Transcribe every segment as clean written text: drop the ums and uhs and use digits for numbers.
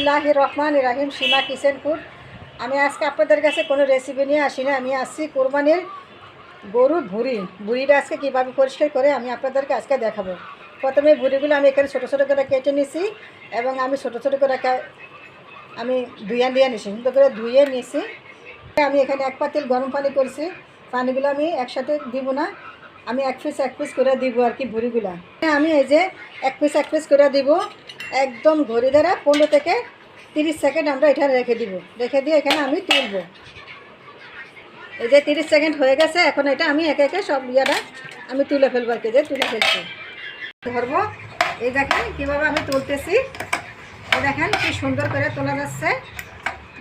বিসমিল্লাহির রহমানির রহিম। সীমা kitchen food. আমি আজকে আপনাদের কাছে কোনো রেসিপি নিয়ে আসি না। আমি আসছি কোরবানির গরুর ভুঁড়িটা আজকে কীভাবে পরিষ্কার করে আমি আপনাদেরকে আজকে দেখাবো। প্রথমে ভুঁড়িগুলো আমি এখানে ছোটো ছোটো করে কেটে নিছি এবং আমি ছোটো ছোটো করে আমি ধুয়ে নিছি, সুন্দর করে ধুয়ে নিছি। আমি এখানে এক পাতিল গরম পানি করছি। পানিগুলো আমি একসাথে দিব না, আমি এক পিস করে দিব আর কি ভুঁড়িগুলা। আমি এই যে এক পিস করে দিব। একদম ঘড়ি দ্বারা 15 থেকে 30 সেকেন্ড আমরা এটা রেখে দিয়ে এখানে আমি তুলব। এই যে 30 সেকেন্ড হয়ে গেছে। এখন এটা আমি একে একে সব ইয়াটা আমি তুলে ফেলবো আর কি, যে তুলে ফেলছি ধরবো। এই দেখেন কীভাবে আমি তুলতেছি, এই দেখেন কি সুন্দর করে তোলা যাচ্ছে।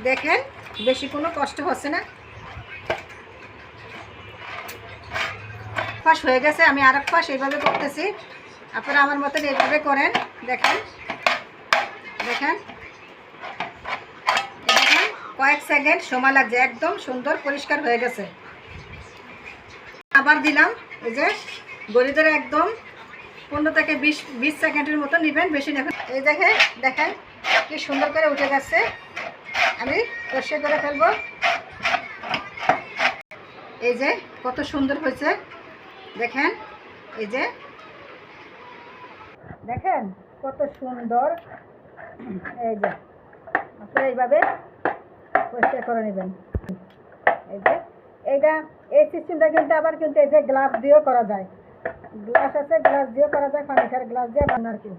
দেখেন বেশি কোনো কষ্ট হচ্ছে না। পাশ হয়ে গেছে, আমি আর এক পাশ এইভাবে করতেছি। আপনারা আমার মতন এইভাবে করেন। দেখেন দেখেন দেখেন কয়েক সেকেন্ড সময় লাগছে, একদম সুন্দর পরিষ্কার হয়ে গেছে। আবার দিলাম। এই যে গড়ি ধরে একদম 15 থেকে 20 সেকেন্ডের মতো নেবেন, বেশি নেবেন। এই দেখেন কি সুন্দর করে উঠে যাচ্ছে। আমি পরিষ্কার করে ফেলবো। এই যে কত সুন্দর হয়েছে দেখেন। এই যে দেখেন কত সুন্দর। এই যে আপনারা এইভাবে পরিষ্কার করে নেবেন। এই যে এই সিস্টেমটা কিন্তু আবার কিন্তু এই যে গ্লাস দিয়েও করা যায়। গ্লাস আছে, গ্লাস দিয়েও করা যায়, পানিখার গ্লাস দিয়ে বানার কি।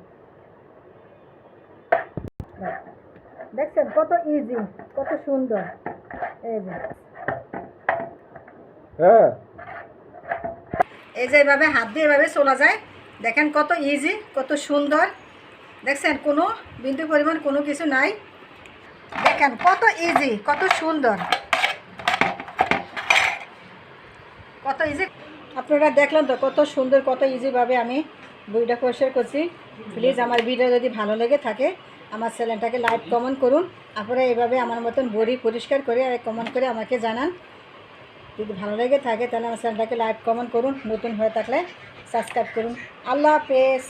দেখছেন কত ইজি, কত সুন্দর। এই যে এইভাবে হাত দিয়ে এভাবে চলা যায়। দেখেন কত ইজি, কত সুন্দর। দেখছেন কোনো বিন্দু পরিমাণ কোনো কিছু নাই। দেখেন কত ইজি, কত সুন্দর, কত ইজি। আপনারা দেখলেন তো কত সুন্দর, কত ইজিভাবে আমি বইটা পরিষ্কার করছি। প্লিজ আমার ভিডিও যদি ভালো লেগে থাকে আমার চ্যানেলটাকে লাইক কমেন্ট করুন। আপনারা এইভাবে আমার মতন বড়ি পরিষ্কার করে কমেন্ট করে আমাকে জানান। যদি ভালো লেগে থাকে তাহলে আমার চ্যানেলটাকে লাইক কমেন্ট করুন। নতুন হয়ে থাকলে সাবস্ক্রাইব করুন। আল্লাহ হাফেজ।